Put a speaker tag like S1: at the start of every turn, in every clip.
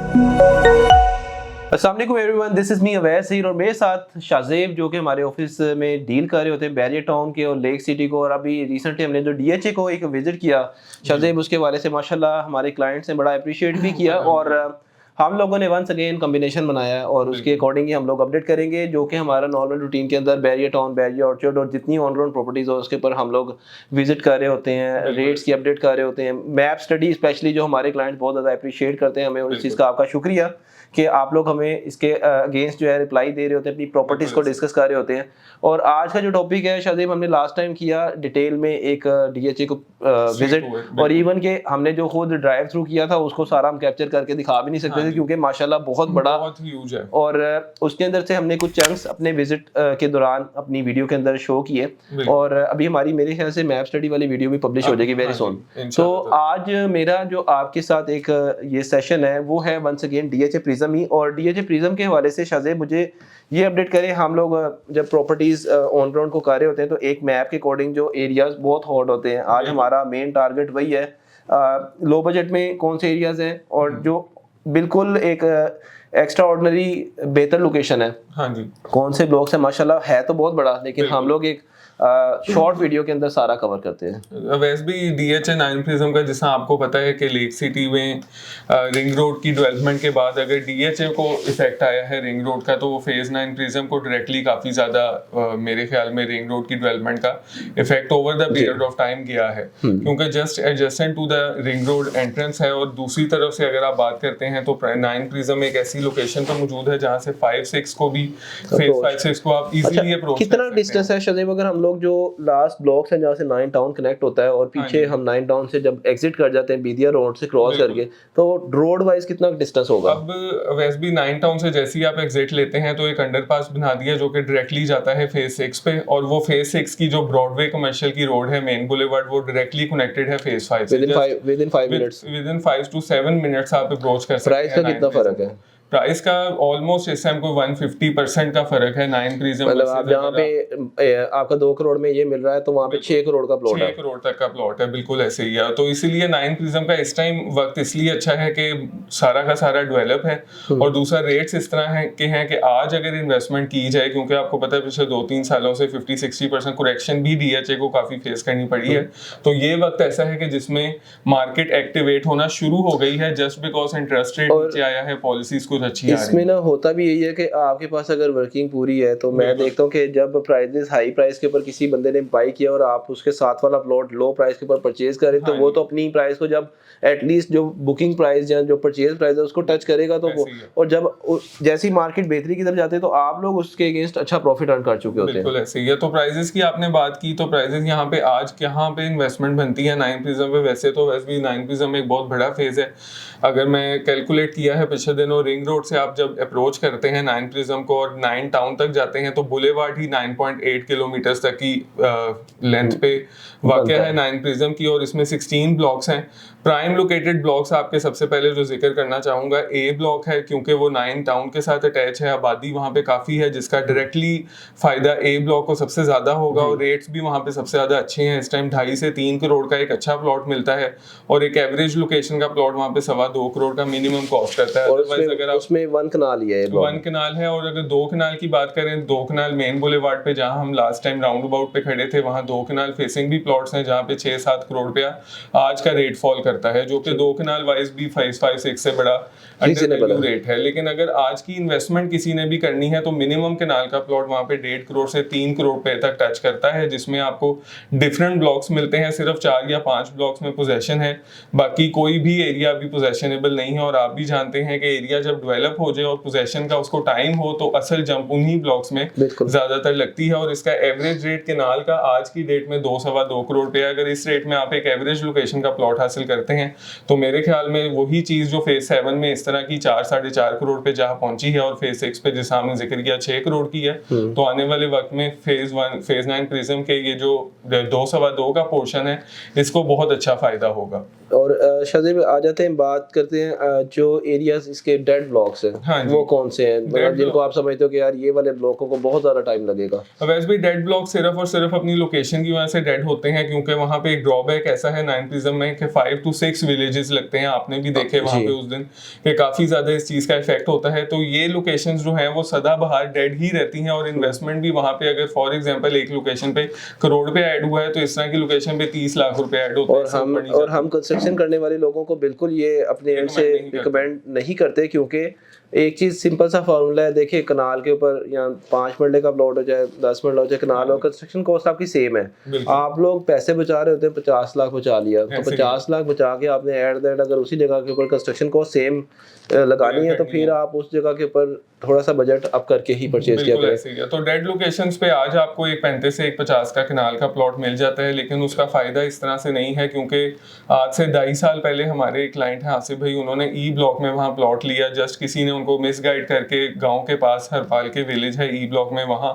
S1: अस्सलाम वालेकुम everyone, this is me Awais Heer और मेरे साथ शाज़ेब जो कि हमारे ऑफिस में डील कर रहे होते हैं बैरियर टाउन के और लेक सिटी को। और अभी रिसेंटली हमने जो डीएचए को एक विज़िट किया शाज़ेब, उसके वाले से माशाल्लाह हमारे क्लाइंट्स ने बड़ा अप्रिशिएट भी किया और हम लोगों ने वंस अगेन कॉम्बिनेशन बनाया और उसके अकॉर्डिंग ही हम लोग अपडेट करेंगे जो कि हमारा नॉर्मल रूटीन के अंदर बैरियर टाउन, बैरियर ऑर्चर्ड और जितनी ऑन ग्राउंड प्रॉपर्टीज़ हो उसके ऊपर हम लोग विजिट कर रहे होते हैं, रेट्स की अपडेट कर रहे होते हैं, मैप स्टडी स्पेशली जो हमारे क्लाइंट्स बहुत ज़्यादा अप्रिशिएट करते हैं हमें, और इस चीज़ का आपका शुक्रिया कि आप लोग हमें इसके अगेंस्ट जो है रिप्लाई दे रहे होते हैं, अपनी प्रॉपर्टीज़ को डिस्कस कर रहे होते हैं। और आज का जो टॉपिक है शाज़ेब, हमने लास्ट टाइम किया डिटेल में एक डीएचए को विजिट, और इवन के हमने जो खुद ड्राइव थ्रू किया था उसको सारा हम कैप्चर करके दिखा भी नहीं सकते थे क्योंकि माशाल्लाह बहुत बड़ा, बहुत ह्यूज है। और उसके अंदर से हमने कुछ चंक्स अपने विजिट के दौरान अपनी वीडियो के अंदर शो किए और अभी हमारी मेरे ख्याल से मैप स्टडी वाली वीडियो भी पब्लिश हो जाएगी वेरी सून। तो आज मेरा जो आपके साथ एक ये सेशन है वो है वंस अगेन डीएचए प्रिज्म ही, और डीएचए प्रिज्म के हवाले से शाज़ेब मुझे ये अपडेट करें, हम लोग जब प्रॉपर्टीज ऑन ग्राउंड को कर रहे होते हैं तो एक मैप के अकॉर्डिंग जो एरियाज बहुत हॉट होते हैं, आज हमारा मेन टारगेट वही है लो बजट में कौन से एरियाज हैं और जो बिल्कुल एक एक्स्ट्रा ऑर्डिनरी बेहतर लोकेशन है, हाँ जी, कौन से ब्लॉक्स हैं। माशाल्लाह है तो बहुत बड़ा, लेकिन हम लोग एक शॉर्ट वीडियो के अंदर सारा कवर करते हैं।
S2: वैसे भी डीएचए 9 प्रिज्म का, जैसा आपको पता है कि लेक सिटी में रिंग रोड की डेवलपमेंट के बाद अगर डीएचए को इफेक्ट आया है रिंग रोड का, तो वो फेज 9 प्रिज्म को डायरेक्टली काफ़ी ज़्यादा मेरे ख्याल में रिंग रोड की डेवलपमेंट का effect over the period of time गया है, क्योंकि just adjacent to the ring road entrance है। और दूसरी तरफ से अगर आप बात करते हैं तो 9 प्रिज्म एक ऐसी लोकेशन पर मौजूद है जहाँ से 5-6 को भी, फेज 5-6 को आप इजीली अप्रोच कर सकते हैं।
S1: कितना डिस्टेंस है शाज़ेब, अगर हम जो लास्ट ब्लॉक्स हैं जहाँ से 9 टाउन कनेक्ट होता है और पीछे हम 9 टाउन से जब एग्जिट कर जाते हैं बीदिया रोड से क्रॉस करके, तो रोड वाइज कितना डिस्टेंस होगा?
S2: अब वैसे भी 9 टाउन से जैसे ही आप एग्जिट लेते हैं तो एक अंडरपास बना दिया जो कि डायरेक्टली जाता है फेज 6 पे, और वो फेज 6 की जो ब्रॉडवे कमर्शियल की रोड है, मेन बुलेवार्ड, वो डायरेक्टली कनेक्टेड है फेज 5 से।
S1: Within 5 minutes,
S2: within 5 to 7 minutes आप अप्रोच कर सकते हैं।
S1: प्राइस का कितना फर्क है?
S2: प्राइस का ऑलमोस्ट इस टाइम को 150% का फर्क है 9 प्रिज्म।
S1: मतलब आप जहाँ पे आपका 2 करोड़ में ये मिल रहा है तो वहाँ पे 6 करोड़ का प्लॉट है,
S2: 6 करोड़ तक का प्लॉट है, बिल्कुल ऐसे ही है। तो इसीलिए 9 प्रिज्म का इस टाइम वक्त इसलिए अच्छा है कि सारा का सारा डेवलप है, और दूसरा रेट्स इस तरह है कि आज अगर इन्वेस्टमेंट की जाए, क्योंकि आपको पता है पिछले 2-3 सालों से 50-60% करेक्शन भी डीएचए को काफी फेस करनी पड़ी है, तो ये वक्त ऐसा है कि जिसमें मार्केट एक्टिवेट होना शुरू हो गई है जस्ट बिकॉज इंटरेस्ट रेट नीचे आया है, पॉलिसीज कुछ अच्छी आ रही है।
S1: इसमें ना होता भी यही है कि आपके पास अगर वर्किंग पूरी है तो मैं देखता हूँ कि जब प्राइसेस हाई प्राइस के ऊपर किसी बंदे ने बाई किया और आप उसके साथ वाला प्लॉट लो प्राइस के ऊपर परचेज करें, तो वो तो अपनी प्राइस को जब एटलीस्ट जो बुकिंग प्राइस या जो परचेज प्राइस है उसको टच करेगा, तो वो, और जब जैसी मार्केट बेहतरी की तरफ जाते हैं तो आप लोग उसके अगेंस्ट अच्छा प्रॉफिट अर्न कर चुके होते हैं।
S2: बिल्कुल ऐसे ही है। तो प्राइसेस की आपने बात की, तो प्राइसेस यहाँ पे आज यहाँ पे इन्वेस्टमेंट बनती है 9 प्रिज्म पे। वैसे भी 9 प्रिज्म एक बहुत बड़ा फेज है। अगर मैं कैलकुलेट किया है पिछले दिनों, रिंग रोड से आप जब अप्रोच करते हैं 9 प्रिज्म को और 9 टाउन तक जाते हैं तो बुलेवार्ड ही 9.8 किलोमीटर तक की लेंथ पे वाक़ है 9 प्रिज्म की, और इसमें 16 ब्लॉक्स हैं। प्राइम लोकेटेड ब्लॉक्स आपके सबसे पहले जो जिक्र करना चाहूँगा, ए ब्लॉक है, क्योंकि वो 9 टाउन के साथ अटैच है, आबादी वहाँ पे काफ़ी है, जिसका डायरेक्टली फ़ायदा ए ब्लॉक को सबसे ज़्यादा होगा, और रेट्स भी वहाँ पे सबसे ज़्यादा अच्छे हैं। इस टाइम 2.5 से 3 करोड़ का एक अच्छा प्लॉट मिलता है, और एक एवरेज लोकेशन का प्लॉट वहाँ पे 2.25 करोड़ का मिनिमम कॉस्ट करता है।
S1: अदरवाइज अगर उसमें 1 कनाल ही है,
S2: 1 कनाल है, और अगर 2 कनाल की बात करें, 2 कनाल मेन बुलेवार्ड पे जहाँ हम लास्ट टाइम राउंड अबाउट पे खड़े थे, वहाँ 2 कनाल फेसिंग भी प्लॉट्स हैं जहाँ पे 6-7 करोड़ रुपया आज का रेट फॉल करता है, जो कि 2 कनाल वाइज भी 5-6 से बड़ा अंडर रेट है। लेकिन अगर आज की इन्वेस्टमेंट किसी ने भी करनी है तो मिनिमम कनाल का प्लॉट वहाँ पे 1.5 करोड़ से 3 करोड़ रुपए तक टच करता है, जिसमें आपको डिफरेंट ब्लॉक्स मिलते हैं। सिर्फ 4 या 5 ब्लॉक्स में पोजेशन है, बाकी कोई भी एरिया अभी पोजेशनेबल नहीं है। और आप भी जानते हैं कि एरिया जब डेवलप हो जाए और पोजेशन का उसको टाइम हो तो असल जंप उन्हीं ब्लॉक्स में ज्यादातर लगती है। और इसका एवरेज रेट कनाल का आज की डेट में 2-2.25 करोड़ रुपए। अगर इस रेट में आप एक एवरेज लोकेशन का प्लॉट हासिल करते हैं तो मेरे ख्याल में वही चीज जो फेज 7 में इस तरह की 4-4.5 करोड़ पे जहाँ पहुंची है, और फेज 6 पे जिस हमने जिक्र किया 6 करोड़ की है, तो आने वाले वक्त में फेज 9 प्रिज्म के ये जो 2-2.25 का पोर्शन है, इसको बहुत अच्छा फायदा होगा।
S1: और शाज़ेब आ जाते हैं, बात करते हैं जो एरियाज इसके डेड ब्लॉक्स हैं,
S2: हाँ
S1: वो कौन से हैं, मतलब जिनको आप समझते हो कि यार ये वाले ब्लॉकों को बहुत ज़्यादा टाइम लगेगा।
S2: वैसे भी डेड ब्लॉक सिर्फ और सिर्फ अपनी लोकेशन की वजह से डेड होते हैं, क्योंकि वहाँ पे एक ड्रॉबैक ऐसा है 9 प्रिज्म में कि 5 to 6 विलेजेस लगते हैं। आपने भी देखे वहाँ पे उस दिन कि काफ़ी ज़्यादा इस चीज़ का इफेक्ट होता है। तो ये लोकेशंस जो हैं वो सदाबहार डेड ही रहती हैं, और इन्वेस्टमेंट भी वहाँ पे अगर फॉर एग्जांपल एक लोकेशन पे करोड़ रुपए ऐड हुआ है तो इस तरह की लोकेशन पे 30 लाख रुपए ऐड होते हैं।
S1: और हम कंस्ट्रक्शन करने वाले लोगों को बिल्कुल ये अपने एंड से रिकमेंड नहीं करते, क्योंकि एक चीज सिंपल सा फार्मूला है। देखिए कनाल के ऊपर या 5 मरले का प्लॉट हो चाहे 10 मरला हो चाहे कनाल हो, कंस्ट्रक्शन कॉस्ट आपकी सेम है। आप लोग पैसे बचा रहे होते हैं, 50 लाख बचा लिया तो 50 लाख बचा के आपने एट दैट अगर उसी जगह के ऊपर कंस्ट्रक्शन कॉस्ट सेम लगानी है तो फिर आप उस जगह के ऊपर थोड़ा सा बजट अप करके ही परचेज किया करें।
S2: तो डेड लोकेशंस पे आज आपको एक 35 से एक 50 का कनाल का प्लॉट मिल जाता है, लेकिन उसका फायदा इस तरह से नहीं है, क्योंकि आज से 2.5 साल पहले हमारे एक क्लाइंट हैं आसिफ भाई, उन्होंने ई ब्लॉक में वहाँ प्लॉट लिया। जस्ट किसी ने उनको मिसगाइड करके गाँव के पास हरपाल के विलेज है ई ब्लॉक में, वहाँ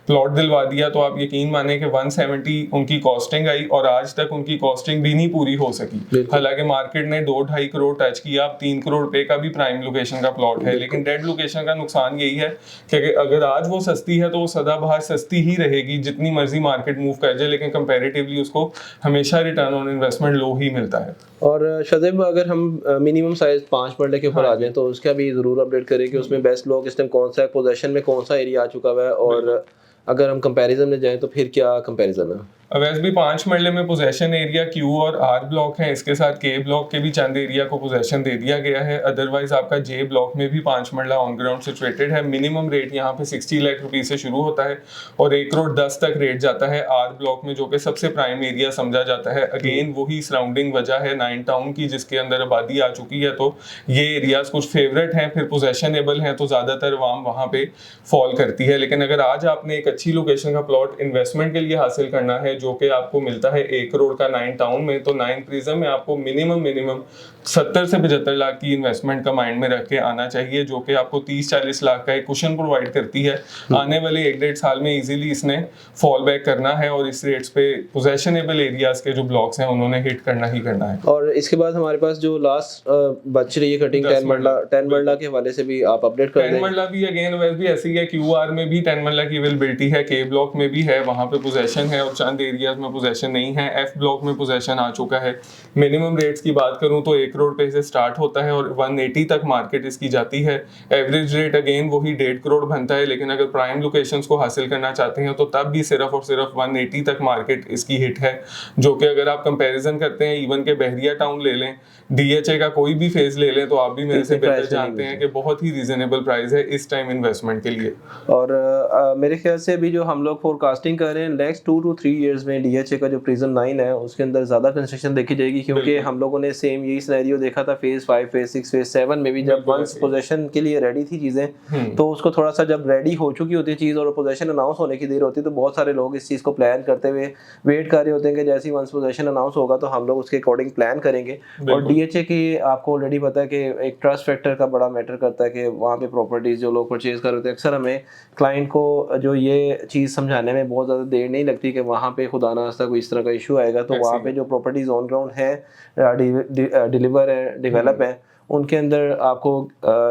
S2: प्लॉट दिलवा दिया। तो आप यकीन माने कि 170 उनकी कॉस्टिंग आई और आज तक उनकी कॉस्टिंग भी नहीं पूरी हो सकी। हालांकि मार्केट ने 2-2.5 करोड़ टच किया, अब 3 करोड़ रुपए का भी प्राइम लोकेशन का प्लॉट है। लेकिन डेड लोकेशन का नुकसान यही है कि अगर आज वो सस्ती है तो वो सदाबहार सस्ती ही रहेगी, जितनी मर्जी मार्केट मूव कर जाए, लेकिन कंपैरेटिवली उसको हमेशा रिटर्न ऑन इन्वेस्टमेंट लो ही मिलता है।
S1: और शाज़ेब अगर हम मिनिमम साइज 5 मरले के ऊपर आ जाएं तो उसका भी जरूर अपडेट करें कि उसमें बेस्ट लोग इस टाइम कौन सा है, पोजीशन में कौन सा एरिया आ चुका हुआ है, और अगर हम कंपैरिजन में जाएं तो फिर क्या कंपैरिजन है।
S2: वैसे भी 5 मरले में पोजेशन एरिया क्यू और आर ब्लॉक है, इसके साथ के ब्लॉक के भी चंद एरिया को पोजेशन दे दिया गया है। अदरवाइज आपका जे ब्लॉक में भी 5 मरला ऑन ग्राउंड सिचुएटेड है। मिनिमम रेट यहाँ पे 60 लाख रुपीस से शुरू होता है और 1 करोड़ 10 तक रेट जाता है आर ब्लॉक में, जो कि सबसे प्राइम एरिया समझा जाता है। अगेन वही सराउंडिंग वजह है 9 टाउन की, जिसके अंदर आबादी आ चुकी है, तो ये एरियाज कुछ फेवरेट हैं, फिर पोजेशनेबल हैं, तो ज्यादातर वाम वहाँ पे फॉल करती है। लेकिन अगर आज आपने एक अच्छी लोकेशन का प्लॉट इन्वेस्टमेंट के लिए हासिल करना है, जो कि आपको मिलता है 1 करोड़ का 9 टाउन में, तो 9 प्रिज्म में आपको मिनिमम 70 से 75 लाख की इन्वेस्टमेंट का माइंड में रख के आना चाहिए, जो कि आपको 30-40 लाख का एक कुशन प्रोवाइड करती है। आने वाले 1-1.5 साल में इजीली इसने फॉल बैक करना है और इस रेट्स पे पोजेशनेबल एरियाज के जो ब्लॉक्स हैं उन्होंने हिट करना ही करना है।
S1: और इसके बाद हमारे पास जो लास्ट बच रही है कटिंग 10 मरला के हवाले से भी आप अपडेट कर दें।
S2: 10 मरला भी अगेन वैसे भी ऐसी है, क्यूआर में भी 10 मरला की अवेलेबिलिटी है, के ब्लॉक में भी है, वहां पे पोजेशन है, और चंद एरियाज में पोजेशन नहीं है। एफ ब्लॉक में पोजेशन आ चुका है। मिनिमम रेट्स की बात करूं तो 1 करोड़ पे से स्टार्ट होता है और 180 तक मार्केट इसकी जाती है। एवरेज रेट अगेन वही 1.5 करोड़ बनता है, लेकिन अगर प्राइम लोकेशंस को हासिल करना चाहते हैं तो तब भी सिर्फ और सिर्फ 180 तक मार्केट इसकी हिट है, जो कि अगर आप कंपैरिजन करते हैं इवन के बहरिया टाउन ले लें, डीएचए का कोई भी फेज ले लें, तो आप भी मेरे से बेहतर जानते हैं कि बहुत ही रीजनेबल प्राइस है इस टाइम इन्वेस्टमेंट के लिए।
S1: और मेरे ख्याल से भी जो हम लोग फोरकास्टिंग कर रहे हैं नेक्स्ट 2 to 3 इयर्स में डीएचए का जो प्रिज्म 9 है उसके अंदर ज़्यादा कंस्ट्रक्शन देखी जाएगी, क्योंकि हम लोगों ने सेम यही सिनेरियो देखा था फेज 5, फेज 6, फेज 7 में भी, जब वंस पोजीशन के लिए रेडी थी चीज़ें, तो उसको थोड़ा सा जब रेडी हो चुकी होती है चीज़ और पोजीशन अनाउंस होने की देर होती है, तो बहुत सारे लोग इस चीज़ को प्लान करते हुए वेट कर रहे होते हैं कि जैसे ही वंस पोजीशन अनाउंस होगा तो हम लोग उसके अकॉर्डिंग प्लान करेंगे। और डीएचए की आपको ऑलरेडी पता है कि एक ट्रस्ट फैक्टर का बड़ा मैटर करता है कि वहाँ पे प्रॉपर्टीज जो लोग परचेज कर रहे हैं, अक्सर हमें क्लाइंट को जो ये चीज़ समझाने में बहुत ज़्यादा देर नहीं लगती कि वहाँ पे खुदा ना खास्ता कोई इस तरह का इशू आएगा, तो वहाँ पे जो प्रॉपर्टीज ऑन ग्राउंड है, डिलीवर है, डेवलप है, उनके अंदर आपको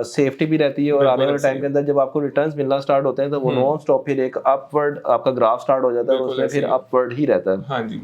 S1: सेफ्टी भी रहती है, और आने वाले टाइम के अंदर जब आपको रिटर्न्स मिलना स्टार्ट होते हैं तो वो नॉन स्टॉप फिर एक अपवर्ड आपका ग्राफ स्टार्ट हो जाता है और उसमें फिर अपवर्ड ही रहता है।
S2: हाँ जी,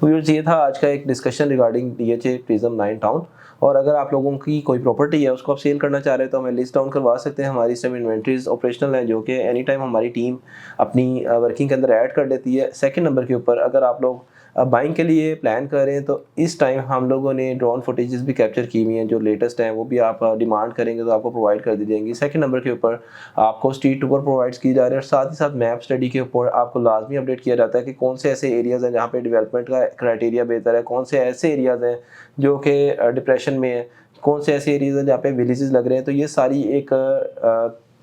S1: तो ये था आज का एक discussion regarding DHA prism 9 town. और अगर आप लोगों की कोई प्रॉपर्टी है उसको आप सेल करना चाह रहे हैं तो हमें लिस्ट डाउन करवा सकते हैं। हमारी इस टाइम इन्वेंट्रीज ऑपरेशनल है, जो कि एनी टाइम हमारी टीम अपनी वर्किंग के अंदर ऐड कर देती है। सेकंड नंबर के ऊपर अगर आप लोग बाइंग के लिए प्लान कर रहे हैं तो इस टाइम हम लोगों ने ड्रोन फुटेजेस भी कैप्चर की हुई हैं जो लेटेस्ट हैं, वो भी आप डिमांड करेंगे तो आपको प्रोवाइड कर दी जाएंगी। सेकंड नंबर के ऊपर आपको स्ट्रीट टूर प्रोवाइड की जा रही है, और साथ ही साथ मैप स्टडी के ऊपर आपको लाजमी अपडेट किया जाता है कि कौन से ऐसे एरियाज़ हैं जहाँ पे डेवलपमेंट का क्राइटेरिया बेहतर है, कौन से ऐसे एरियाज़ हैं जो कि डिप्रेशन में है, कौन से ऐसे एरियाज़ हैं जहाँ पे विलेजेस लग रहे हैं। तो ये सारी एक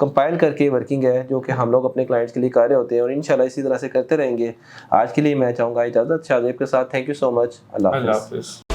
S1: कंपाइल करके वर्किंग है जो कि हम लोग अपने क्लाइंट्स के लिए कर रहे होते हैं और इंशाल्लाह इसी तरह से करते रहेंगे। आज के लिए मैं चाहूँगा इजाज़त शाज़ेब के साथ। Thank you so much. अल्लाह हाफ़िज़।